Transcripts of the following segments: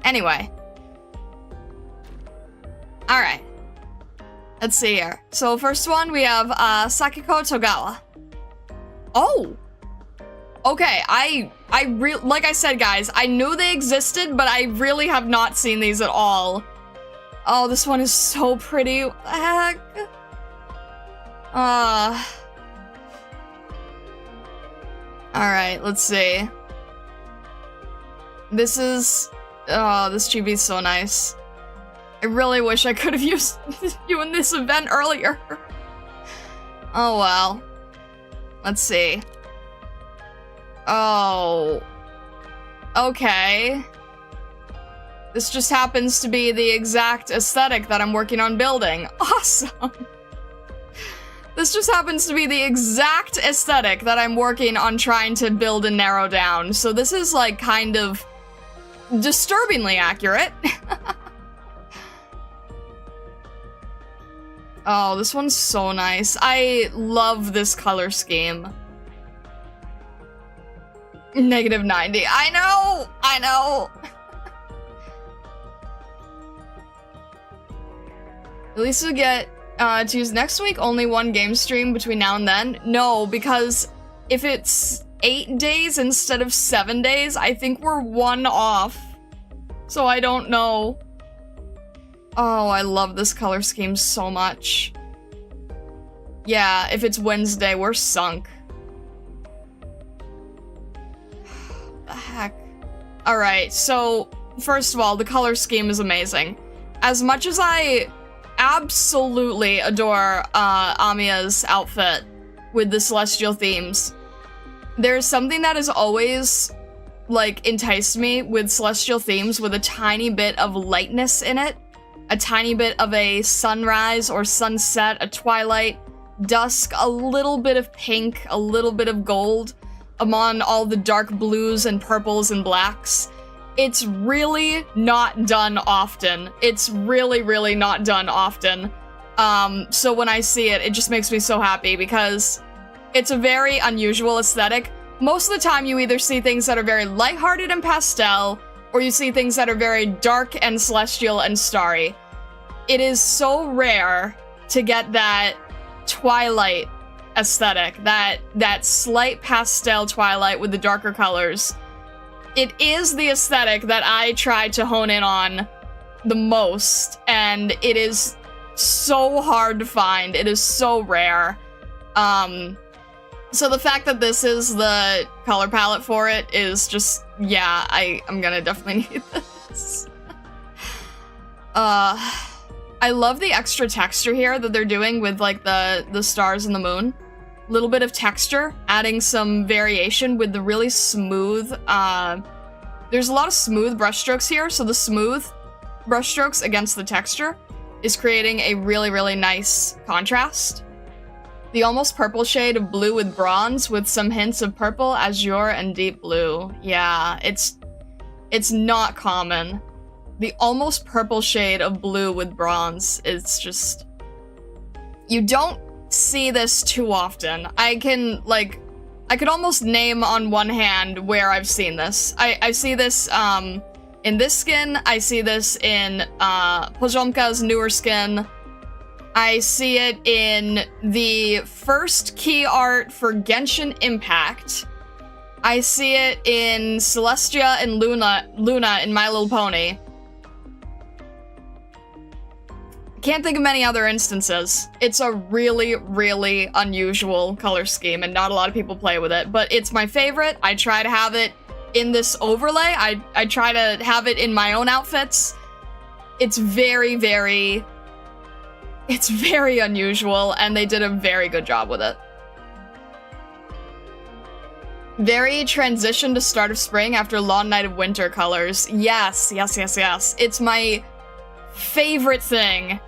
Anyway. Alright. Let's see here. So first one, we have Sakiko Togawa. Oh! Okay, like I said, guys, I knew they existed, but I really have not seen these at all. Oh, this one is so pretty. What the heck? Alright, let's see. This is... Oh, this chibi is so nice. I really wish I could have used you in this event earlier. Oh, well. Let's see. Oh. Okay. This just happens to be the exact aesthetic that I'm working on building. Awesome. This just happens to be the exact aesthetic that I'm working on trying to build and narrow down. So this is like kind of disturbingly accurate. Oh, this one's so nice. I love this color scheme. -90. I know! I know! At least we get to use next week only one game stream between now and then. No, because if it's 8 days instead of 7 days, I think we're 1 off. So I don't know. Oh, I love this color scheme so much. Yeah, if it's Wednesday, we're sunk. What the heck? Alright, so, first of all, the color scheme is amazing. As much as I absolutely adore Amiya's outfit with the celestial themes, there's something that has always, like, enticed me with celestial themes with a tiny bit of lightness in it. A tiny bit of a sunrise or sunset, a twilight, dusk, a little bit of pink, a little bit of gold, among all the dark blues and purples and blacks. It's really not done often. It's really, really not done often. So when I see it, it just makes me so happy because it's a very unusual aesthetic. Most of the time you either see things that are very lighthearted and pastel, or you see things that are very dark and celestial and starry. It is so rare to get that twilight aesthetic, that slight pastel twilight with the darker colors. It is the aesthetic that I try to hone in on the most, and it is so hard to find. It is so rare. So the fact that this is the color palette for it is just, yeah, I'm gonna definitely need this. I love the extra texture here that they're doing with, like, the stars and the moon. Little bit of texture, adding some variation with the really smooth, there's a lot of smooth brushstrokes here, so the smooth brushstrokes against the texture is creating a really, really nice contrast. The almost purple shade of blue with bronze with some hints of purple, azure, and deep blue. Yeah, it's not common. The almost purple shade of blue with bronze is just... You don't see this too often. I could almost name on one hand where I've seen this. I see this in this skin, I see this in Pojomka's newer skin. I see it in the first key art for Genshin Impact. I see it in Celestia and Luna in My Little Pony. Can't think of many other instances. It's a really, really unusual color scheme, and not a lot of people play with it, but it's my favorite. I try to have it in this overlay. I try to have it in my own outfits. It's very, very... It's very unusual, and they did a very good job with it. Very transition to start of spring after long night of winter colors. Yes, yes, yes, yes. It's my favorite thing,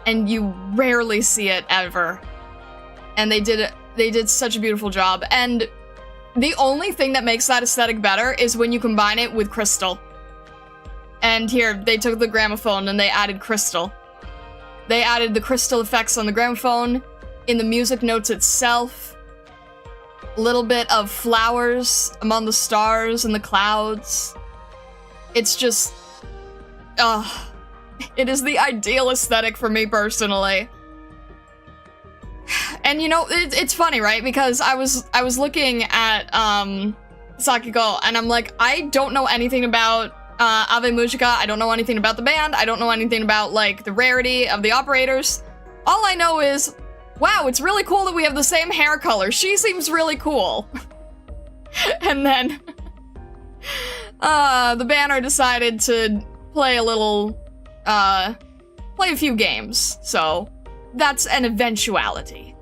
and you rarely see it ever. And they did such a beautiful job. And the only thing that makes that aesthetic better is when you combine it with crystal. And here, they took the gramophone and they added crystal. They added the crystal effects on the gramophone, in the music notes itself, a little bit of flowers among the stars and the clouds. It's just it is the ideal aesthetic for me personally. And you know, it's funny, right? Because I was looking at Sakiko, and I'm like, I don't know anything about Ave Mujica. I don't know anything about the band. I don't know anything about like the rarity of the operators. All I know is, wow, it's really cool that we have the same hair color. She seems really cool. And then the banner decided to play a little, play a few games. So that's an eventuality.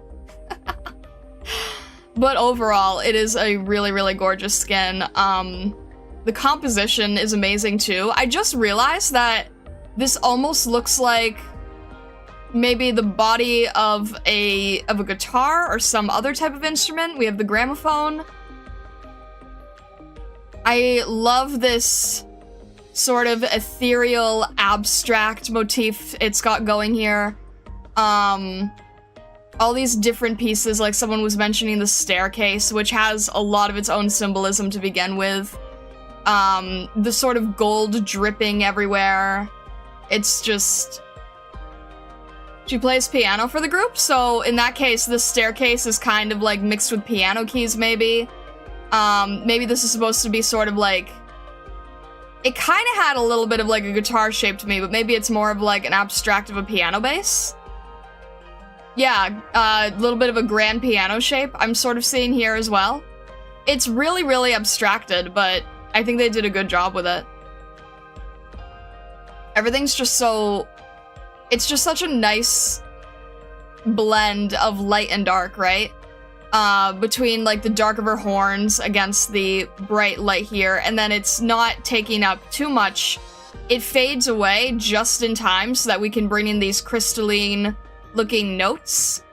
But overall, it is a really, really gorgeous skin. The composition is amazing too. I just realized that this almost looks like maybe the body of a guitar or some other type of instrument. We have the gramophone. I love this sort of ethereal, abstract motif it's got going here. All these different pieces, like someone was mentioning the staircase, which has a lot of its own symbolism to begin with. The sort of gold dripping everywhere. It's just... She plays piano for the group, so in that case, the staircase is kind of like mixed with piano keys, maybe. Maybe this is supposed to be sort of like... It kind of had a little bit of like a guitar shape to me, but maybe it's more of like an abstract of a piano bass. Yeah, a little bit of a grand piano shape I'm sort of seeing here as well. It's really, really abstracted, but I think they did a good job with it. Everything's just so... It's just such a nice blend of light and dark, right? Between like the dark of her horns against the bright light here, and then it's not taking up too much. It fades away just in time so that we can bring in these crystalline looking notes,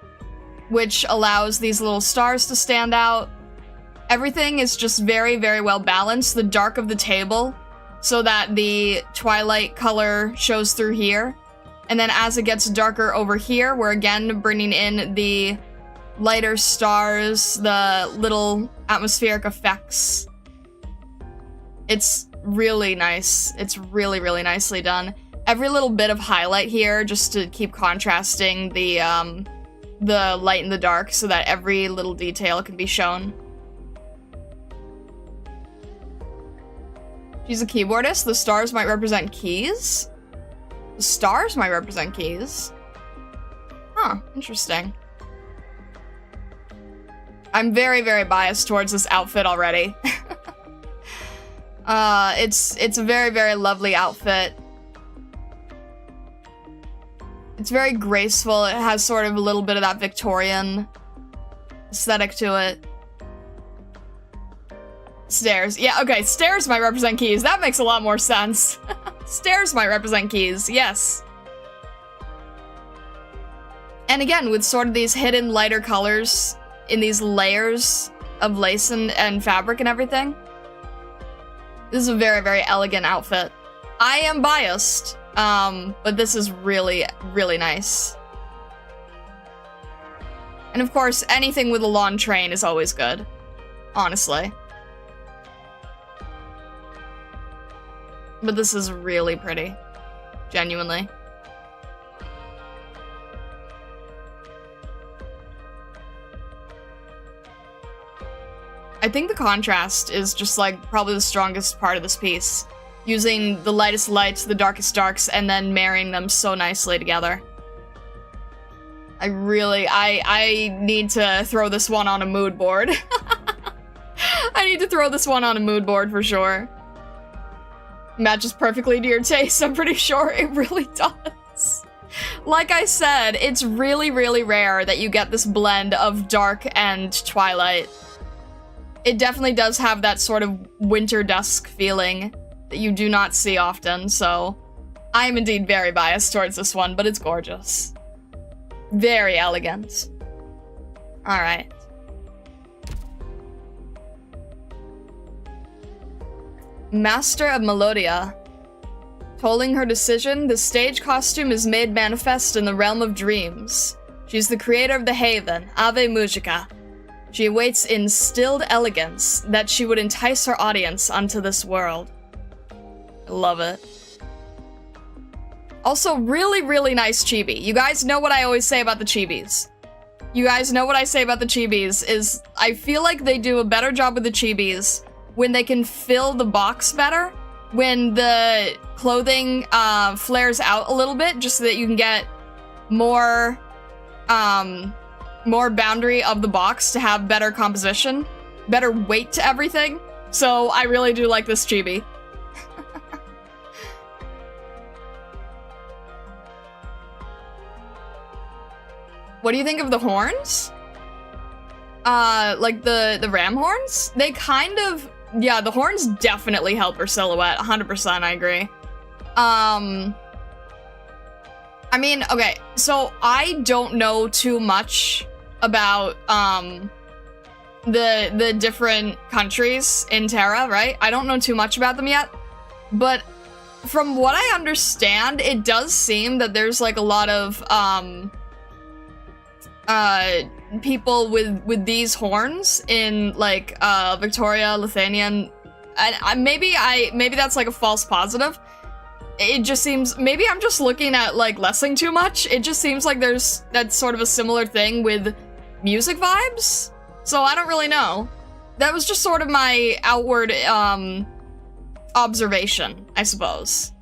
which allows these little stars to stand out. Everything is just very, very well balanced. The dark of the table, so that the twilight color shows through here. And then as it gets darker over here, we're again bringing in the lighter stars, the little atmospheric effects. It's really nice. It's really, really nicely done. Every little bit of highlight here, just to keep contrasting the light and the dark, so that every little detail can be shown. She's a keyboardist. The stars might represent keys? The stars might represent keys. Huh, interesting. I'm very, very biased towards this outfit already. It's a very, very lovely outfit. It's very graceful. It has sort of a little bit of that Victorian aesthetic to it. Stairs. Yeah, okay, stairs might represent keys. That makes a lot more sense. Stairs might represent keys, yes. And again, with sort of these hidden lighter colors in these layers of lace and fabric and everything. This is a very, very elegant outfit. I am biased, but this is really, really nice. And of course, anything with a long train is always good. Honestly. But this is really pretty. Genuinely. I think the contrast is just like probably the strongest part of this piece. Using the lightest lights, the darkest darks, and then marrying them so nicely together. I need to throw this one on a mood board. I need to throw this one on a mood board for sure. Matches perfectly to your taste, I'm pretty sure it really does. Like I said, it's really, really rare that you get this blend of dark and twilight. It definitely does have that sort of winter dusk feeling that you do not see often, so I am indeed very biased towards this one, but it's gorgeous. Very elegant. Alright. Master of Melodia. Tolling her decision, the stage costume is made manifest in the realm of dreams. She's the creator of the Haven, Ave Mujica. She awaits in stilled elegance that she would entice her audience onto this world. I love it. Also, really, really nice chibi. You guys know what I always say about the chibis. You guys know what I say about the chibis is I feel like they do a better job with the chibis when they can fill the box better, when the clothing flares out a little bit, just so that you can get more boundary of the box to have better composition, better weight to everything. So I really do like this chibi. What do you think of the horns? Like the ram horns? They kind of, yeah, the horns definitely help her silhouette, 100%, I agree. I mean, okay, so I don't know too much about, the different countries in Terra, right? I don't know too much about them yet, but from what I understand, it does seem that there's, like, a lot of, people with these horns in, like, Victoria, Lithuania, and maybe that's, like, a false positive. It just seems, maybe I'm just looking at, like, Lessing too much. It just seems like that's sort of a similar thing with music vibes. So I don't really know. That was just sort of my outward, observation, I suppose.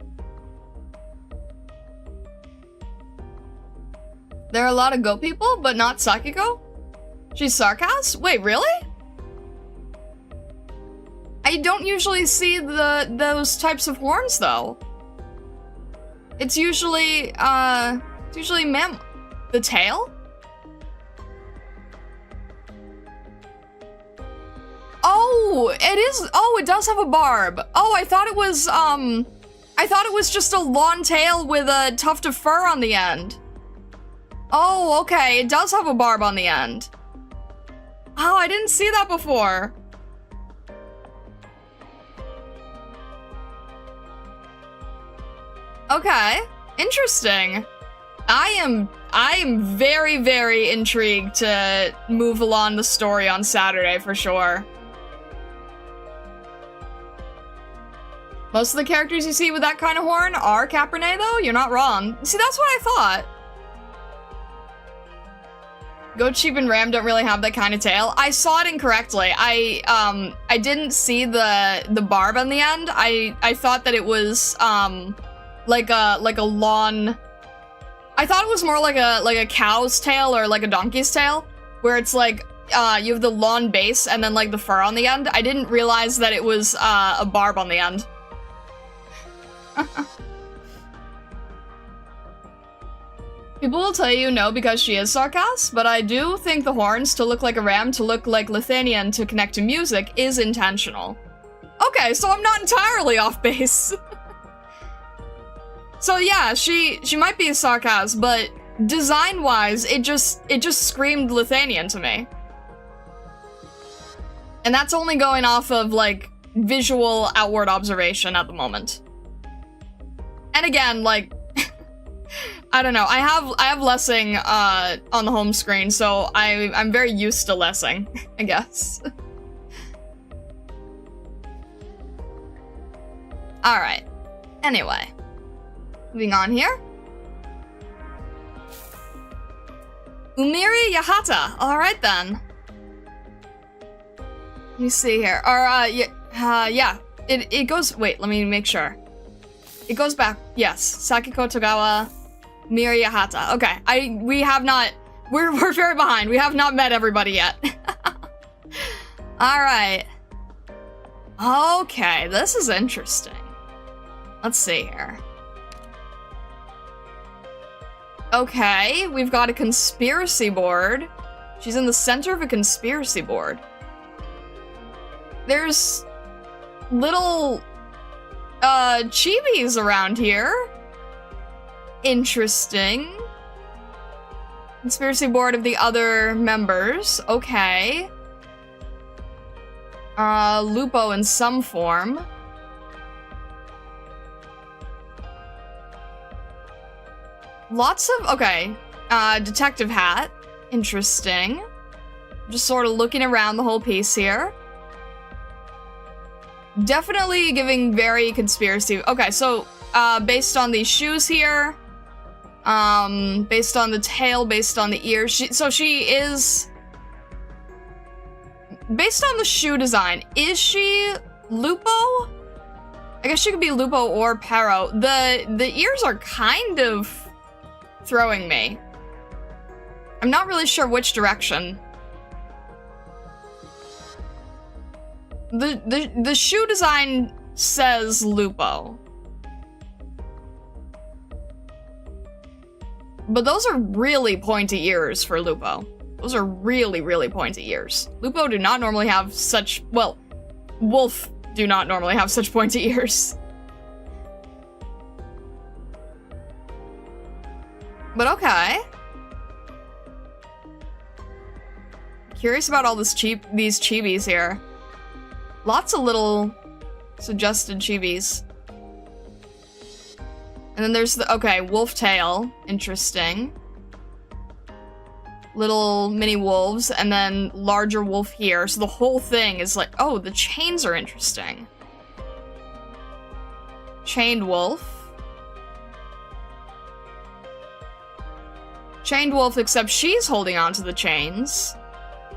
There are a lot of Go people, but not Sakiko? She's sarcastic? Wait, really? I don't usually see those types of horns, though. It's usually, the tail? Oh, it is, oh, it does have a barb. Oh, I thought it was just a long tail with a tuft of fur on the end. Oh, okay, it does have a barb on the end. Oh, I didn't see that before. Okay, interesting. I am very, very intrigued to move along the story on Saturday for sure. Most of the characters you see with that kind of horn are Cabernet, though? You're not wrong. See, that's what I thought. Goat, sheep, and ram don't really have that kind of tail. I saw it incorrectly. I didn't see the barb on the end. I thought that it was, like a lawn... I thought it was more like a cow's tail or like a donkey's tail, where it's like, you have the lawn base and then like the fur on the end. I didn't realize that it was, a barb on the end. People will tell you no because she is sarcastic, but I do think the horns to look like a ram, to look like Lithuanian, to connect to music is intentional. Okay, so I'm not entirely off base. So yeah, she might be a sarcastic, but design-wise, it just screamed Lithuanian to me. And that's only going off of, like, visual outward observation at the moment. And again, like, I don't know, I have Lessing on the home screen, so I'm very used to Lessing, I guess. Alright. Anyway. Moving on here. Umiri Yahata. Alright then. Let me see here. Or, yeah. It goes, wait, let me make sure. It goes back, yes. Sakiko Togawa, Umiri Yahata. Okay, we have not, we're very behind. We have not met everybody yet. Alright. Okay, this is interesting. Let's see here. Okay, we've got a conspiracy board. She's in the center of a conspiracy board. There's little, chibis around here. Interesting. Conspiracy board of the other members. Okay. Lupo in some form. Lots of, okay, detective hat, interesting. Just sort of looking around the whole piece here. Definitely giving very conspiracy, okay, so based on these shoes here. Based on the tail, based on the ears. So she is... Based on the shoe design, is she Lupo? I guess she could be Lupo or Pero. The ears are kind of throwing me. I'm not really sure which direction. The shoe design says Lupo. But those are really pointy ears for Lupo. Those are really, really pointy ears. Lupo do not normally have such... Well, wolf do not normally have such pointy ears. But okay. Curious about all these chibis here. Lots of little suggested chibis. And then there's the, okay, wolf tail, interesting. Little mini wolves, and then larger wolf here. So the whole thing is like, oh, the chains are interesting. Chained wolf. Chained wolf, except she's holding on to the chains.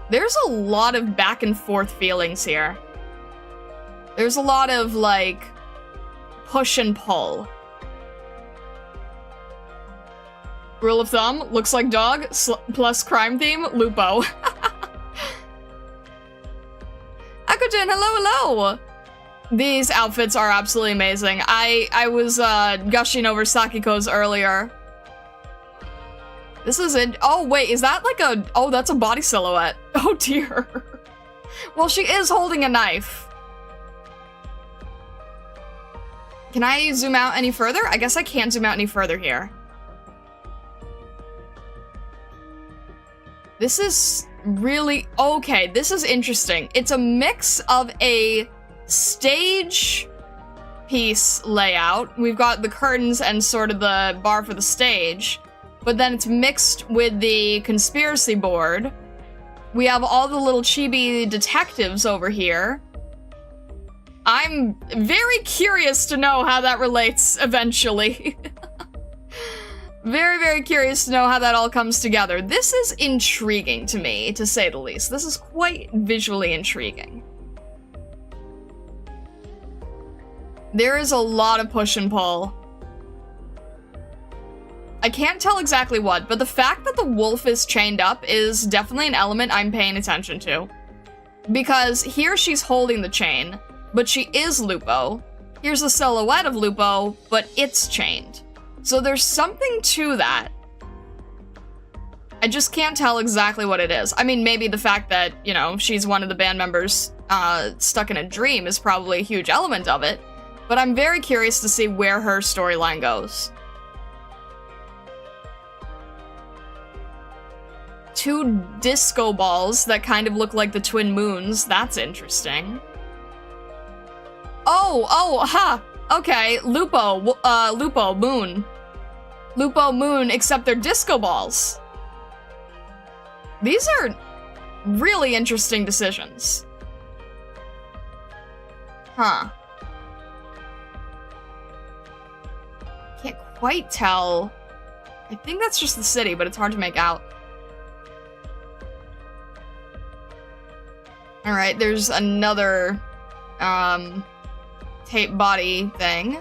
There's a lot of back and forth feelings here. There's a lot of, like, push and pull. Rule of thumb, looks like dog, plus crime theme, Lupo. Akujin, hello! These outfits are absolutely amazing. I was gushing over Sakiko's earlier. This is it. Oh, wait, is that like a... Oh, that's a body silhouette. Oh, dear. Well, she is holding a knife. Can I zoom out any further? I guess I can't zoom out any further here. This is really... Okay, this is interesting. It's a mix of a stage piece layout. We've got the curtains and sort of the bar for the stage. But then it's mixed with the conspiracy board. We have all the little chibi detectives over here. I'm very curious to know how that relates eventually. Very, very curious to know how that all comes together. This is intriguing to me, to say the least. This is quite visually intriguing. There is a lot of push and pull. I can't tell exactly what, but the fact that the wolf is chained up is definitely an element I'm paying attention to. Because here she's holding the chain, but she is Lupo. Here's a silhouette of Lupo, but it's chained. So there's something to that. I just can't tell exactly what it is. I mean, maybe the fact that, you know, she's one of the band members stuck in a dream is probably a huge element of it. But I'm very curious to see where her storyline goes. Two disco balls that kind of look like the twin moons. That's interesting. Oh, ha! Okay, Lupo, moon. Lupo, moon, except they're disco balls. These are really interesting decisions. Huh. Can't quite tell. I think that's just the city, but it's hard to make out. Alright, there's another, tape body thing.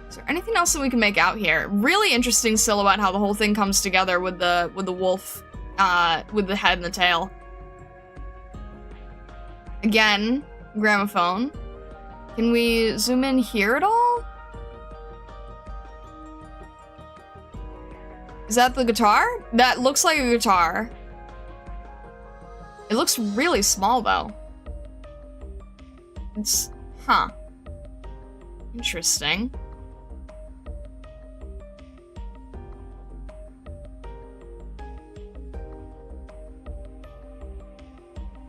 Is there anything else that we can make out here? Really interesting silhouette, how the whole thing comes together with the wolf, with the head and the tail. Again, gramophone. Can we zoom in here at all? Is that the guitar? That looks like a guitar. It looks really small, though. It's... huh. Interesting.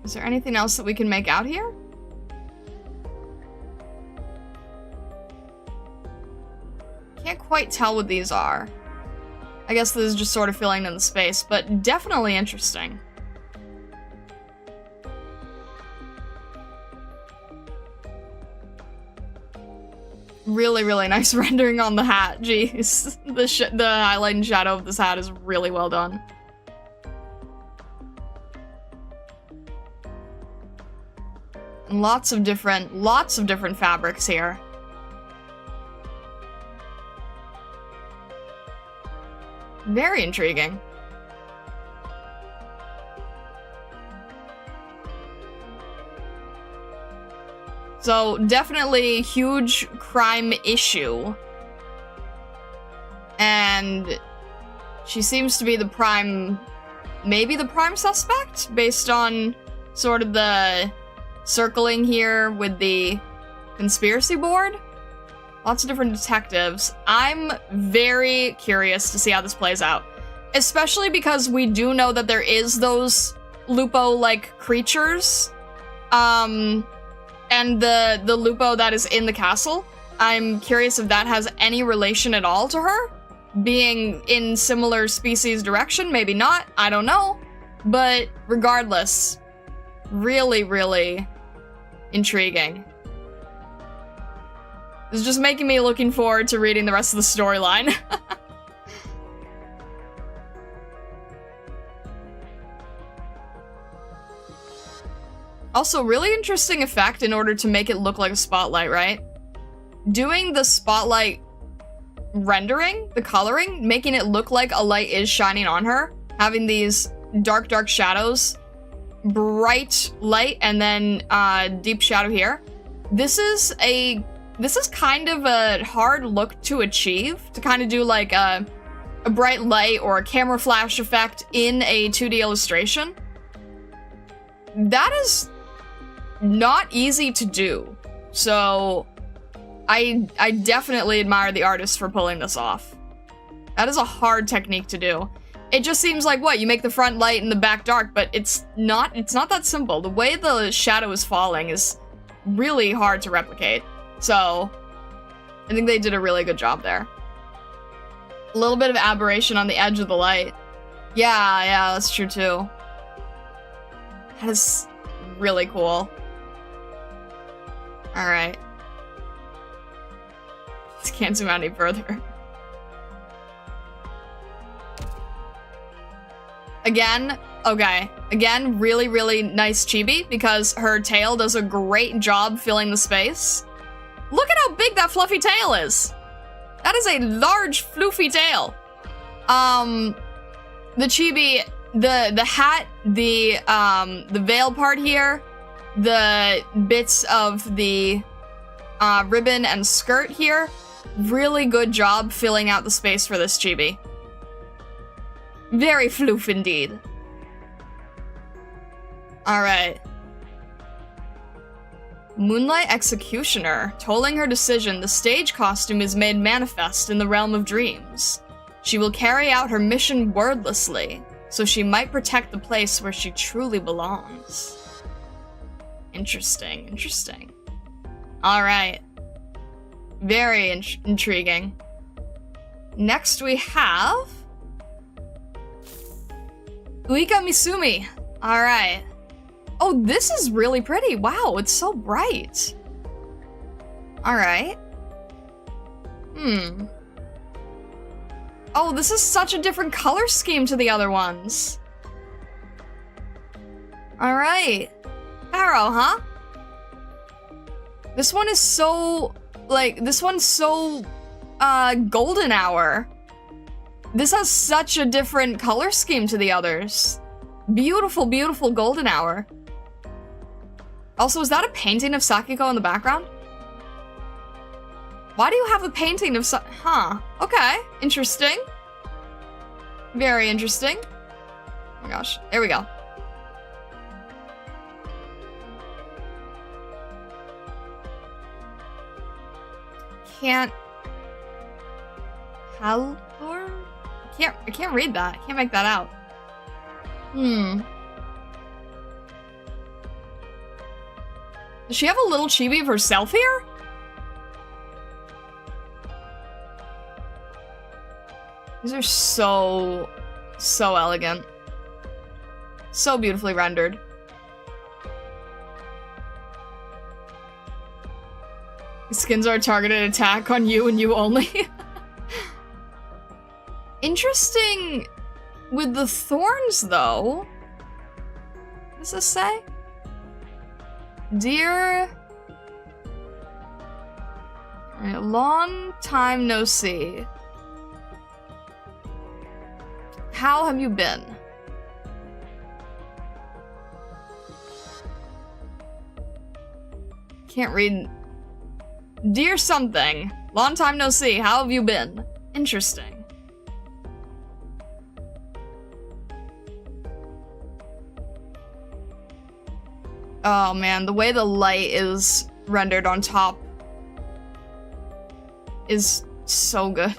Is there anything else that we can make out here? Can't quite tell what these are. I guess this is just sort of filling in the space, but definitely interesting. Really, really nice rendering on the hat. Jeez. The highlight and shadow of this hat is really well done. And lots of different fabrics here. Very intriguing. So, definitely huge crime issue. And she seems to be the prime, maybe the prime suspect, based on sort of the circling here with the conspiracy board. Lots of different detectives. I'm very curious to see how this plays out. Especially because we do know that there is those Lupo-like creatures. And the Lupo that is in the castle. I'm curious if that has any relation at all to her. Being in similar species direction, maybe not, I don't know. But regardless, really, really intriguing. It's just making me looking forward to reading the rest of the storyline. Also, really interesting effect in order to make it look like a spotlight, right? Doing the spotlight rendering, the coloring, making it look like a light is shining on her, having these dark, dark shadows, bright light, and then deep shadow here. This is kind of a hard look to achieve, to kind of do like a bright light or a camera flash effect in a 2D illustration. That is not easy to do. So I definitely admire the artist for pulling this off. That is a hard technique to do. It just seems like, what, you make the front light and the back dark, but it's not that simple. The way the shadow is falling is really hard to replicate. So I think they did a really good job there. A little bit of aberration on the edge of the light. Yeah, that's true too. That is really cool. Alright. Just can't zoom out any further. Again, okay. Again, really, really nice chibi because her tail does a great job filling the space. Look at how big that fluffy tail is. That is a large, floofy tail. The chibi, the hat, the veil part here, the bits of the ribbon and skirt here, really good job filling out the space for this chibi. Very floof indeed. Alright. Moonlight Executioner. Tolling her decision, the stage costume is made manifest in the realm of dreams. She will carry out her mission wordlessly, so she might protect the place where she truly belongs. Interesting, interesting. Alright. Very intriguing. Next we have Uika Misumi. Alright. Oh, this is really pretty. Wow, it's so bright. Alright. Oh, this is such a different color scheme to the other ones. Alright. Arrow, huh? This one is so, like, this one's so, golden hour. This has such a different color scheme to the others. Beautiful, beautiful golden hour. Also, is that a painting of Sakiko in the background? Why do you have a painting of Huh. Okay. Interesting. Very interesting. Oh my gosh. There we go. Can't... Halor? I can't read that. I can't make that out. Does she have a little chibi of herself here? These are so elegant. So beautifully rendered. It's skins are a targeted attack on you and you only. Interesting with the thorns, though. What does this say? Dear... A long time no see. How have you been? Can't read. Dear something. Long time no see. How have you been? Interesting. Oh man, the way the light is rendered on top is so good.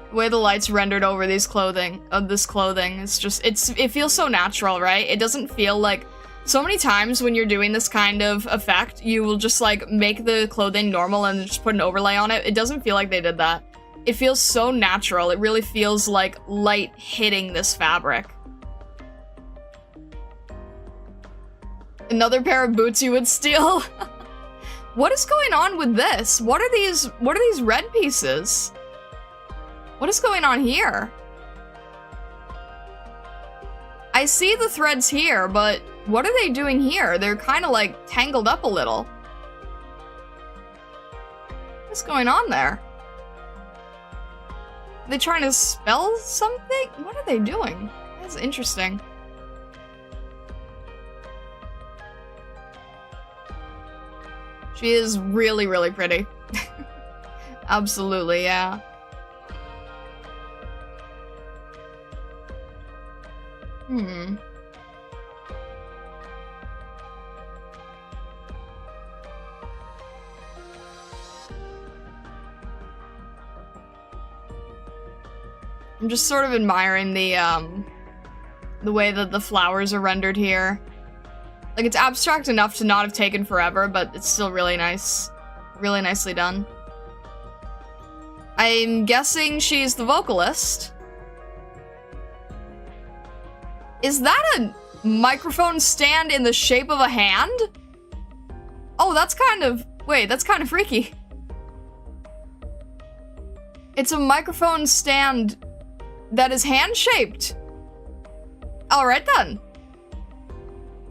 The way the light's rendered over this clothing, it's just, it feels so natural, right? It doesn't feel like, so many times when you're doing this kind of effect, you will just like make the clothing normal and just put an overlay on it. It doesn't feel like they did that. It feels so natural. It really feels like light hitting this fabric. Another pair of boots you would steal? What is going on with this? What are these red pieces? What is going on here? I see the threads here, but what are they doing here? They're kind of like tangled up a little. What's going on there? Are they trying to spell something? What are they doing? That's interesting. She is really, really pretty. Absolutely, yeah. I'm just sort of admiring the way that the flowers are rendered here. Like, it's abstract enough to not have taken forever, but it's still really nice. Really nicely done. I'm guessing she's the vocalist. Is that a microphone stand in the shape of a hand? Oh, that's kind of... Wait, that's kind of freaky. It's a microphone stand that is hand-shaped. Alright then.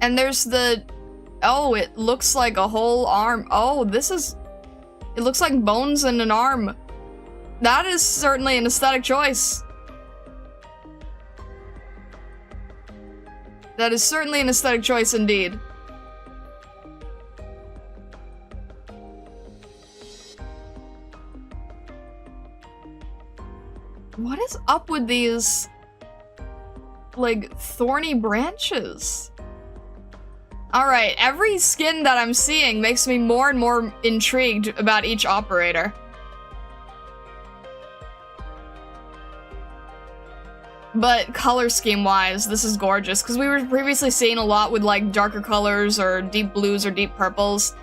And there's the... Oh, it looks like a whole arm. Oh, this is... It looks like bones and an arm. That is certainly an aesthetic choice. That is certainly an aesthetic choice indeed. What is up with these, like, thorny branches? Alright, every skin that I'm seeing makes me more and more intrigued about each operator. But color scheme-wise, this is gorgeous, because we were previously seeing a lot with, like, darker colors or deep blues or deep purples,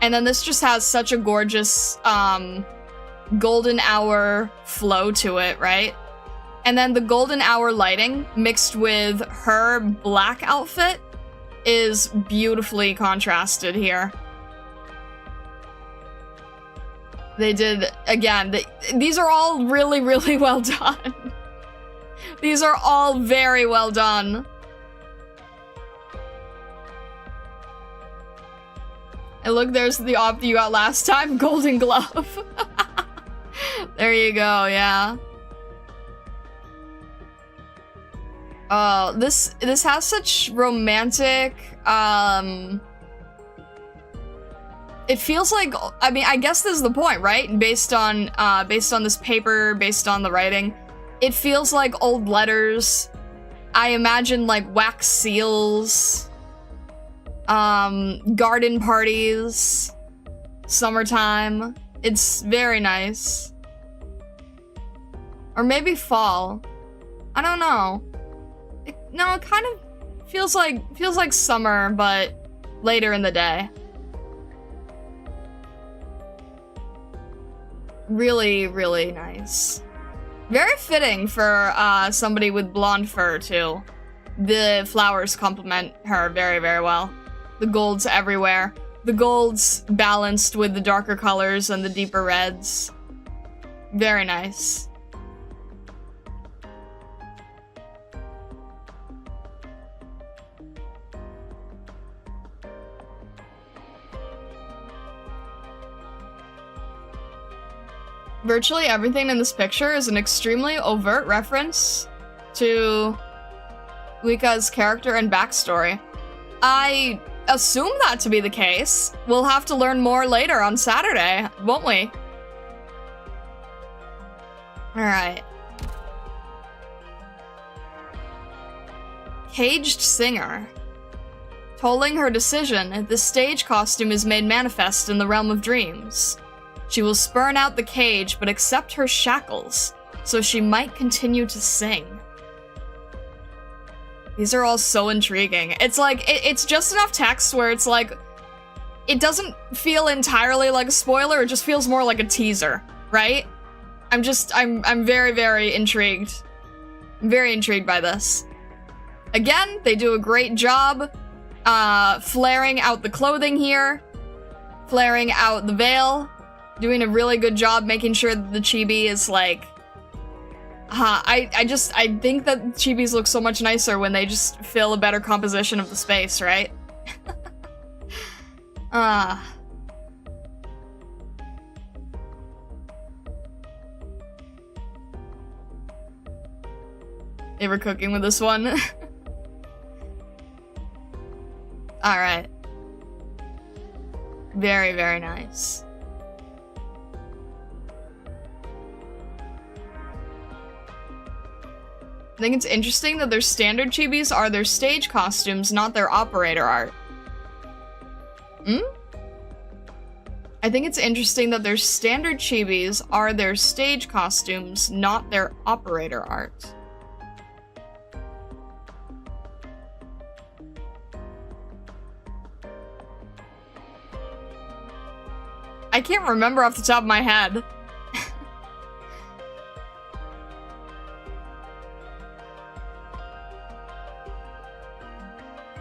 and then this just has such a gorgeous, golden hour flow to it, right? And then the golden hour lighting mixed with her black outfit is beautifully contrasted here. They did, again, these are all really, really well done. These are all very well done. And look, there's the op you got last time, Golden Glove. There you go, yeah. Oh, this has such romantic, it feels like, I mean, I guess this is the point, right? Based on this paper, based on the writing, it feels like old letters. I imagine, like, wax seals, garden parties, summertime. It's very nice. Or maybe fall. I don't know. No, it kind of feels like summer, but later in the day. Really, really nice. Very fitting for somebody with blonde fur, too. The flowers complement her very, very well. The gold's everywhere. The gold's balanced with the darker colors and the deeper reds. Very nice. Virtually everything in this picture is an extremely overt reference to Uika's character and backstory. I assume that to be the case. We'll have to learn more later on Saturday, won't we? Alright. Caged singer. Tolling her decision, the stage costume is made manifest in the realm of dreams. She will spurn out the cage but accept her shackles, so she might continue to sing. These are all so intriguing. It's like, it's just enough text where it's like, it doesn't feel entirely like a spoiler, it just feels more like a teaser, right? I'm very, very intrigued. I'm very intrigued by this. Again, they do a great job flaring out the clothing here, flaring out the veil, doing a really good job making sure that the chibi is like, I think that chibis look so much nicer when they just fill a better composition of the space, right? They were cooking with this one. Alright. Very, very nice. I think it's interesting that their standard chibis are their stage costumes, not their operator art. I think it's interesting that their standard chibis are their stage costumes, not their operator art. I can't remember off the top of my head.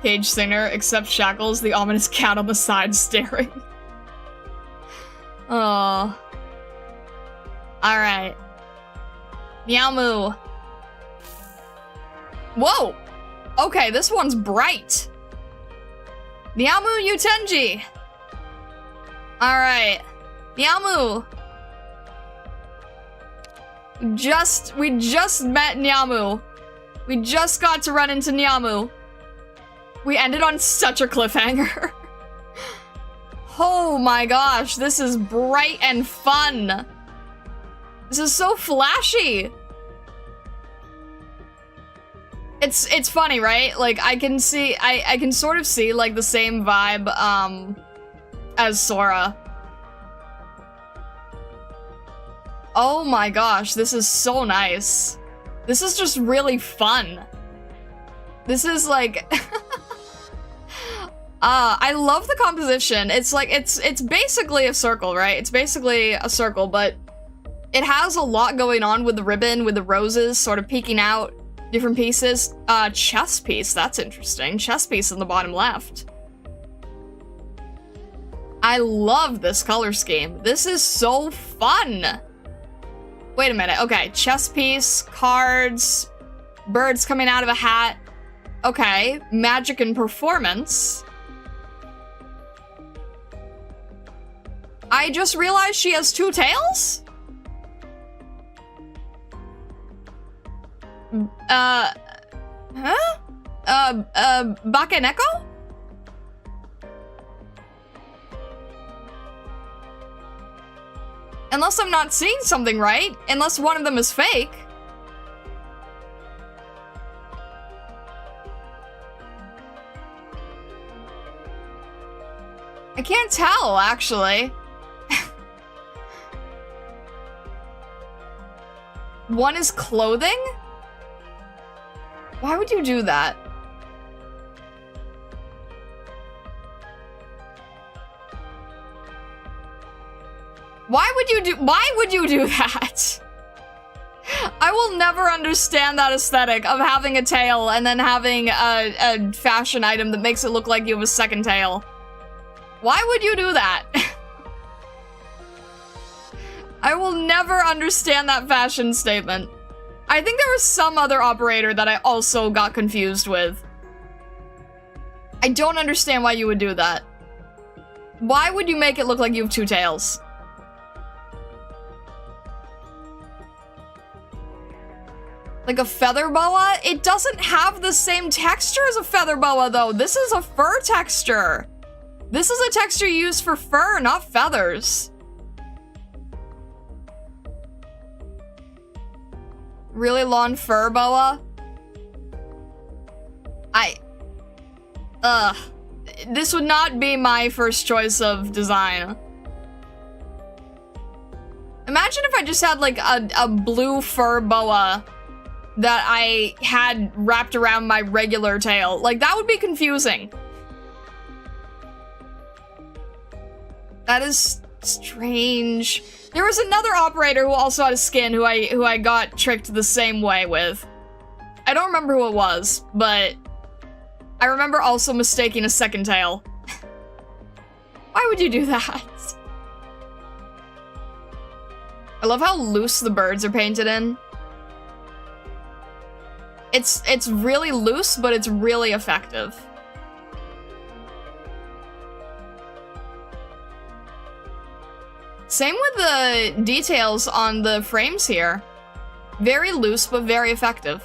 Cage singer, except Shackles, the ominous cat on the side staring. Oh. Alright. Nyamu. Whoa! Okay, this one's bright. Nyamu Yūtenji. Alright. Nyamu. We just met Nyamu. We just got to run into Nyamu. We ended on such a cliffhanger. Oh my gosh, this is bright and fun. This is so flashy. It's funny, right? Like I can sort of see like the same vibe as Sora. Oh my gosh, this is so nice. This is just really fun. This is like I love the composition. It's like, it's basically a circle, right? It's basically a circle, but it has a lot going on with the ribbon, with the roses sort of peeking out, different pieces. Chess piece, that's interesting. Chess piece in the bottom left. I love this color scheme. This is so fun. Wait a minute, okay, chess piece, cards, birds coming out of a hat. Okay, magic and performance. I just realized she has two tails? Bakeneko? Unless I'm not seeing something right. Unless one of them is fake. I can't tell, actually. One is clothing? Why would you do that? Why would you do that? I will never understand that aesthetic of having a tail and then having a fashion item that makes it look like you have a second tail. Why would you do that? I will never understand that fashion statement. I think there was some other operator that I also got confused with. I don't understand why you would do that. Why would you make it look like you have two tails? Like a feather boa? It doesn't have the same texture as a feather boa, though. This is a fur texture. This is a texture used for fur, not feathers. Really long fur boa? This would not be my first choice of design. Imagine if I just had like a blue fur boa that I had wrapped around my regular tail. Like, that would be confusing. That is strange. There was another operator who also had a skin who I got tricked the same way with. I don't remember who it was, but I remember also mistaking a second tail. Why would you do that? I love how loose the birds are painted in. It's really loose, but it's really effective. Same with the details on the frames here. Very loose, but very effective.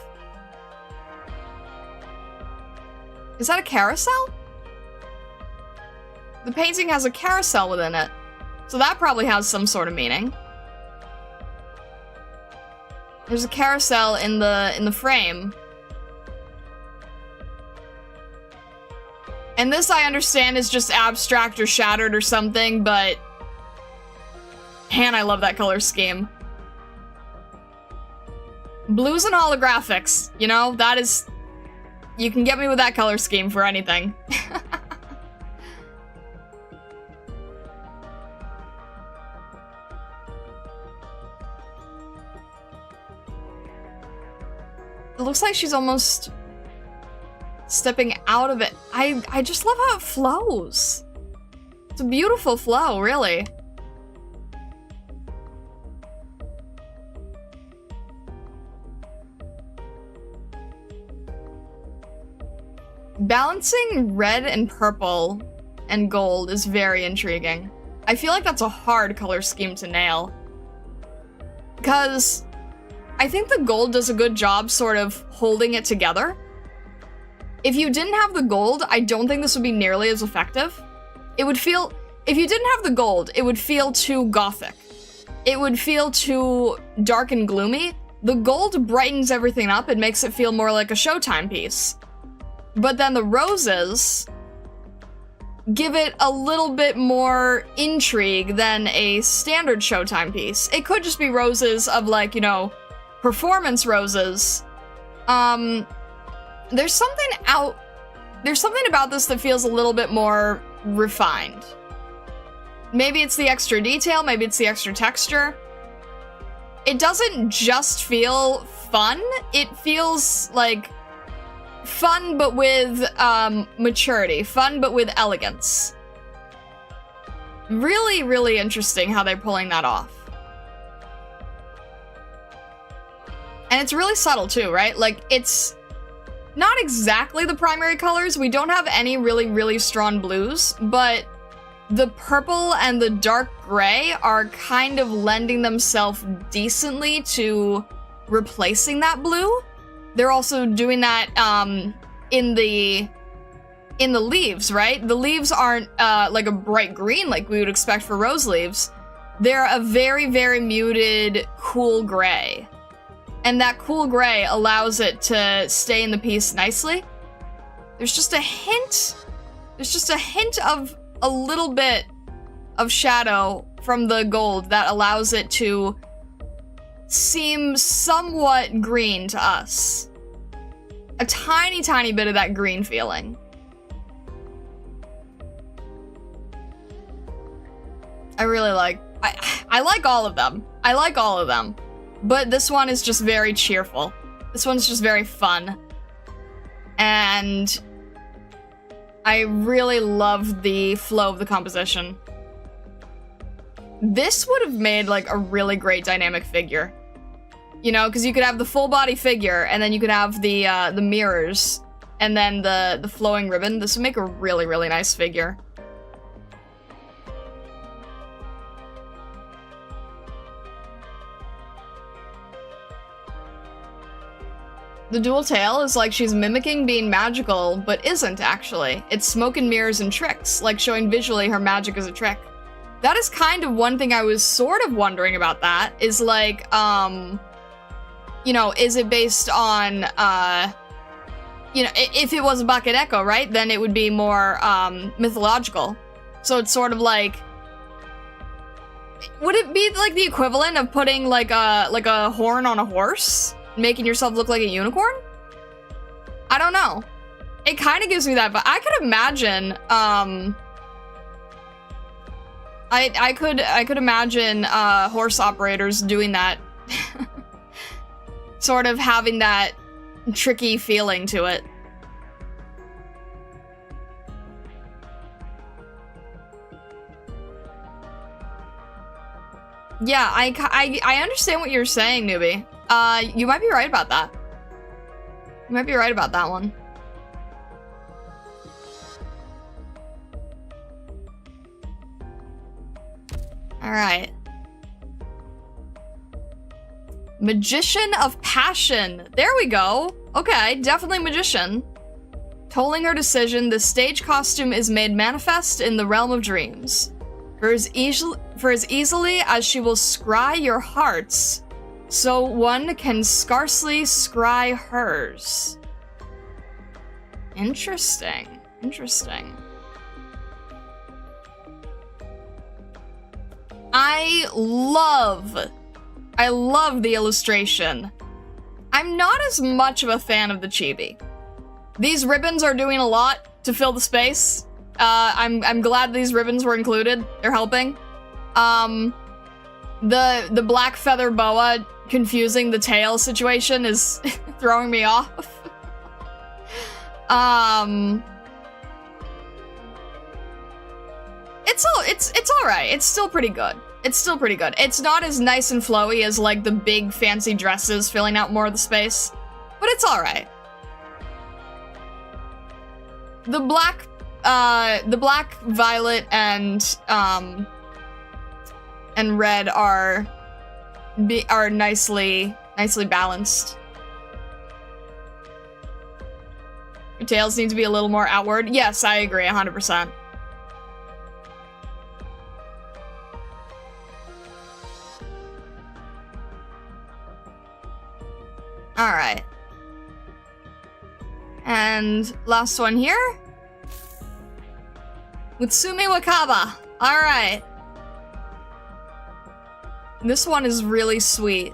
Is that a carousel? The painting has a carousel within it, so that probably has some sort of meaning. There's a carousel in the frame. And this, I understand, is just abstract or shattered or something, but man, I love that color scheme. Blues and holographics, you know, that is... You can get me with that color scheme for anything. It looks like she's almost stepping out of it. I just love how it flows. It's a beautiful flow, really. Balancing red and purple and gold is very intriguing. I feel like that's a hard color scheme to nail. Because I think the gold does a good job sort of holding it together. If you didn't have the gold, I don't think this would be nearly as effective. It would feel, if you didn't have the gold, it would feel too gothic. It would feel too dark and gloomy. The gold brightens everything up and makes it feel more like a Showtime piece. But then the roses give it a little bit more intrigue than a standard Showtime piece. It could just be roses of, like, you know, performance roses. There's something about this that feels a little bit more refined. Maybe it's the extra detail, maybe it's the extra texture. It doesn't just feel fun, it feels like fun but with maturity, fun but with elegance. Really, really interesting how they're pulling that off. And it's really subtle too, right? Like, it's not exactly the primary colors. We don't have any really, really strong blues, but the purple and the dark gray are kind of lending themselves decently to replacing that blue. They're also doing that in the leaves, right? The leaves aren't like a bright green like we would expect for rose leaves. They're a very, very muted, cool gray. And that cool gray allows it to stay in the piece nicely. There's just a hint of a little bit of shadow from the gold that allows it to seem somewhat green to us. A tiny, tiny bit of that green feeling. I really like, I like all of them. I like all of them. But this one is just very cheerful. This one's just very fun. And I really love the flow of the composition. This would have made, like, a really great dynamic figure. You know, because you could have the full body figure, and then you could have the mirrors, and then the flowing ribbon. This would make a really, really nice figure. The dual tail is like she's mimicking being magical, but isn't actually. It's smoke and mirrors and tricks, like showing visually her magic is a trick. That is kind of one thing I was sort of wondering about that, is like, you know, is it based on, you know, if it was a Bucket Echo, right, then it would be more, mythological. So it's sort of like, would it be like the equivalent of putting like a horn on a horse? Making yourself look like a unicorn? I don't know. It kind of gives me that, but I could imagine, I could imagine, horse operators doing that. Sort of having that tricky feeling to it. Yeah, I understand what you're saying, Newbie. You might be right about that. You might be right about that one. Alright. Magician of Passion. There we go. Okay, definitely Magician. Tolling her decision, the stage costume is made manifest in the realm of dreams. For as easily as she will scry your hearts, so one can scarcely scry hers. Interesting. Interesting. I love the illustration. I'm not as much of a fan of the chibi. These ribbons are doing a lot to fill the space. I'm glad these ribbons were included. They're helping. The black feather boa confusing the tail situation is throwing me off. It's alright. It's still pretty good. It's still pretty good. It's not as nice and flowy as like the big fancy dresses filling out more of the space, but it's alright. The black, violet, and red are nicely balanced. Your tails need to be a little more outward. Yes, I agree, 100%. Alright. And last one here. Mutsumi Wakaba. Alright. This one is really sweet.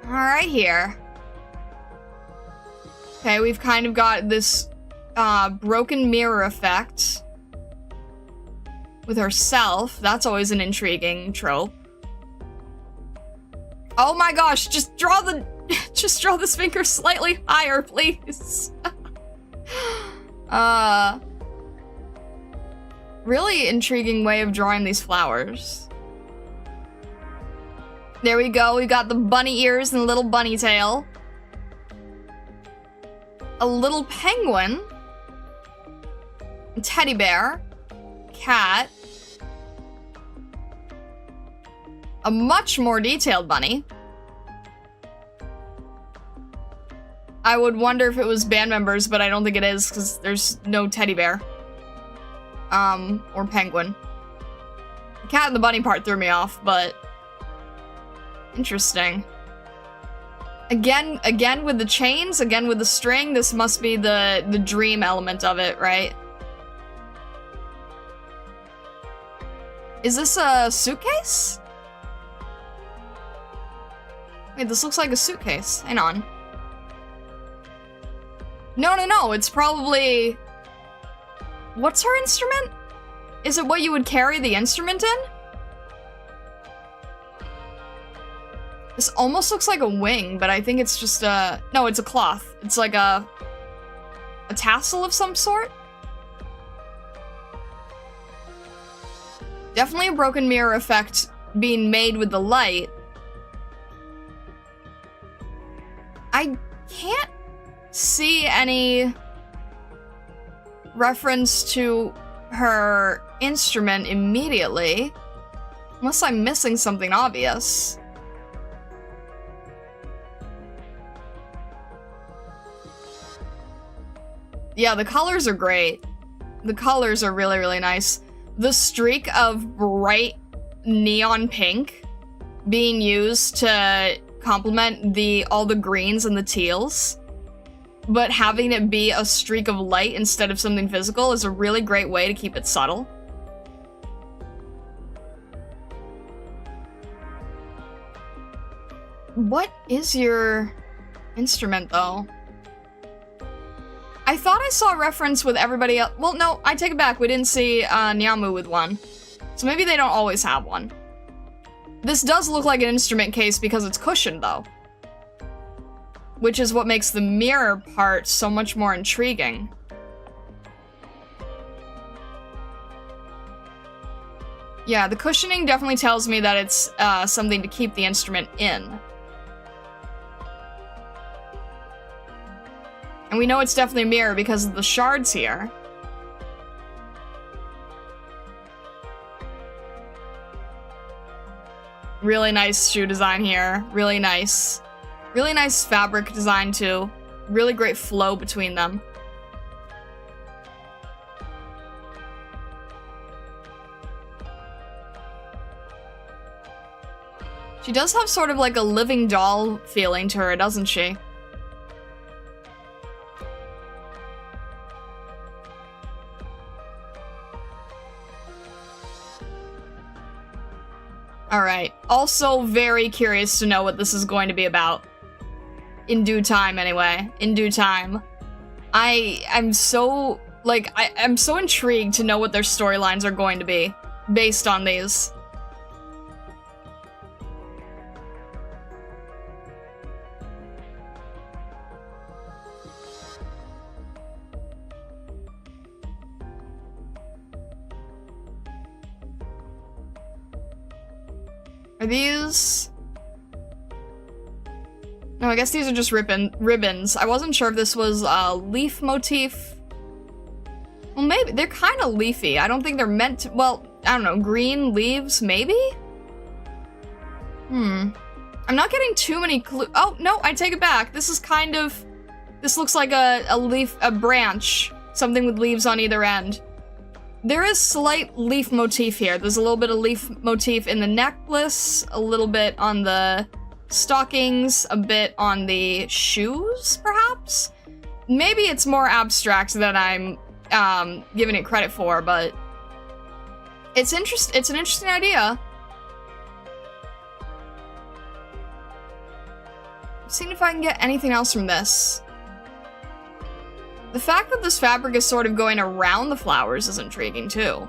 Alright here. Okay, we've kind of got this broken mirror effect with herself. That's always an intriguing trope. Oh my gosh, just draw this finger slightly higher, please. Really intriguing way of drawing these flowers. There we go, we got the bunny ears and the little bunny tail. A little penguin. A teddy bear. Cat. A much more detailed bunny. I would wonder if it was band members, but I don't think it is, because there's no teddy bear. Or penguin. The cat and the bunny part threw me off, but... interesting. Again with the chains, again with the string, this must be the dream element of it, right? Is this a suitcase? Wait, this looks like a suitcase. Hang on. No, it's probably... what's her instrument? Is it what you would carry the instrument in? This almost looks like a wing, but I think it's just a... No, it's a cloth. It's like a tassel of some sort? Definitely a broken mirror effect being made with the light. I can't see any reference to her instrument immediately, unless I'm missing something obvious. Yeah, the colors are great. The colors are really, really nice. The streak of bright neon pink being used to complement all the greens and the teals, but having it be a streak of light instead of something physical is a really great way to keep it subtle. What is your instrument, though? I thought I saw a reference with everybody else. Well, no, I take it back. We didn't see Nyamu with one. So maybe they don't always have one. This does look like an instrument case because it's cushioned, though. Which is what makes the mirror part so much more intriguing. Yeah, the cushioning definitely tells me that it's something to keep the instrument in. And we know it's definitely a mirror because of the shards here. Really nice shoe design here. Really nice. Really nice fabric design too. Really great flow between them. She does have sort of like a living doll feeling to her, doesn't she? Alright, also very curious to know what this is going to be about. In due time, anyway. In due time. I'm so, like, I'm so intrigued to know what their storylines are going to be, based on these. Are these... No, I guess these are just ribbons. I wasn't sure if this was a leaf motif. Well, maybe. They're kind of leafy. I don't think they're meant to... Well, I don't know. Green leaves, maybe? I'm not getting too many clues. Oh, no, I take it back. This is kind of... This looks like a leaf, a branch. Something with leaves on either end. There is slight leaf motif here. There's a little bit of leaf motif in the necklace, a little bit on the stockings, a bit on the shoes, perhaps? Maybe it's more abstract than I'm giving it credit for, but it's an interesting idea. Seeing if I can get anything else from this. The fact that this fabric is sort of going around the flowers is intriguing, too.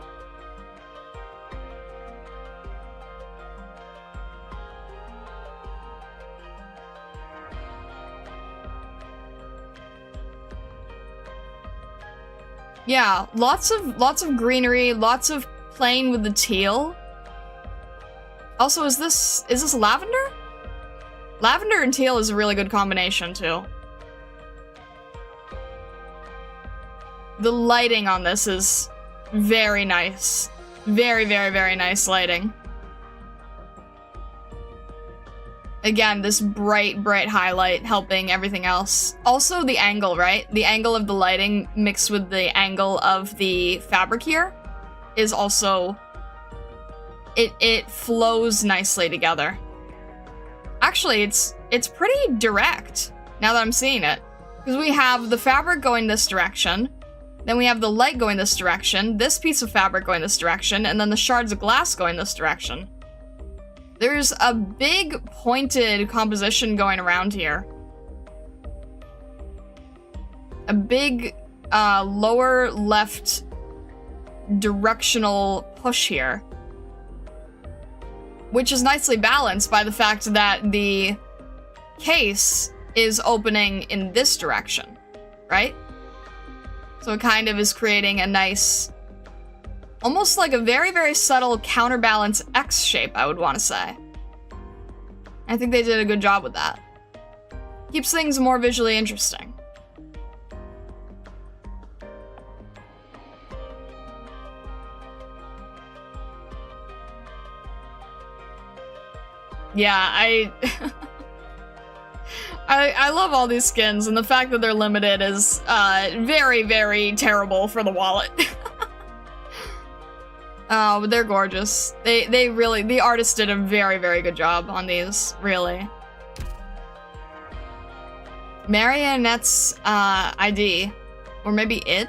Yeah, lots of greenery, lots of playing with the teal. Also, is this lavender? Lavender and teal is a really good combination, too. The lighting on this is very nice. Very, very, very nice lighting. Again, this bright, bright highlight helping everything else. Also the angle, right? The angle of the lighting mixed with the angle of the fabric here is also... It flows nicely together. Actually, it's pretty direct, now that I'm seeing it. Because we have the fabric going this direction, then we have the light going this direction, this piece of fabric going this direction, and then the shards of glass going this direction. There's a big, pointed composition going around here. A big, lower left directional push here. which is nicely balanced by the fact that the case is opening in this direction, right? So it kind of is creating a nice, almost like a very, very subtle counterbalance X shape, I would want to say. I think they did a good job with that. Keeps things more visually interesting. Yeah, I love all these skins, and the fact that they're limited is very, very terrible for the wallet. Oh, but they're gorgeous. They really, the artist did a very, very good job on these, really. Marionette's ID, or maybe id?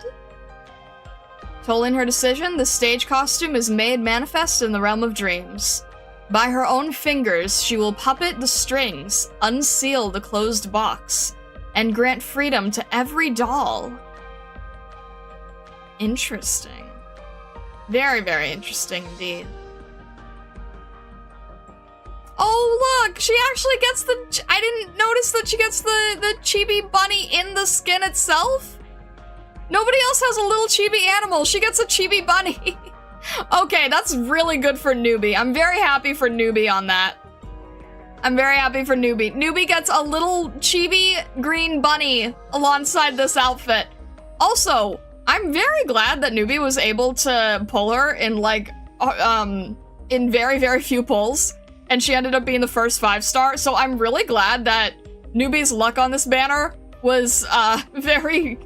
Told in her decision, the stage costume is made manifest in the realm of dreams. By her own fingers, she will puppet the strings, unseal the closed box, and grant freedom to every doll. Interesting. Very, very interesting indeed. Oh, look! She actually gets the... I didn't notice that she gets the chibi bunny in the skin itself? Nobody else has a little chibi animal. She gets a chibi bunny. Okay, that's really good for Newbie. I'm very happy for Newbie on that. I'm very happy for Newbie. Newbie gets a little chibi green bunny alongside this outfit. Also, I'm very glad that Newbie was able to pull her in, like, in very, very few pulls, and she ended up being the first 5-star, so I'm really glad that Newbie's luck on this banner was, very,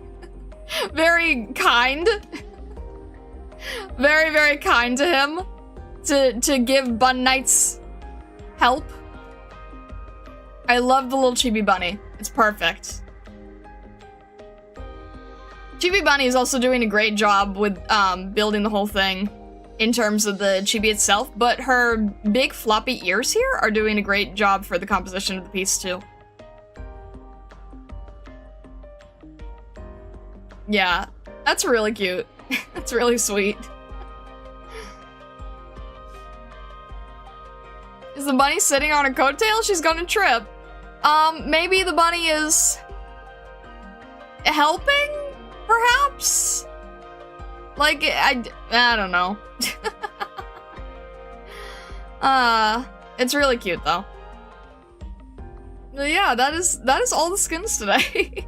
very kind. Very, very kind to him to give Bun Knights help. I love the little chibi bunny. It's perfect. Chibi Bunny is also doing a great job with building the whole thing in terms of the chibi itself, but her big floppy ears here are doing a great job for the composition of the piece too. Yeah, that's really cute. That's really sweet. Is the bunny sitting on her coattail? She's gonna trip. Maybe the bunny is helping, perhaps? Like, I don't know. It's really cute though. But yeah, that is all the skins today.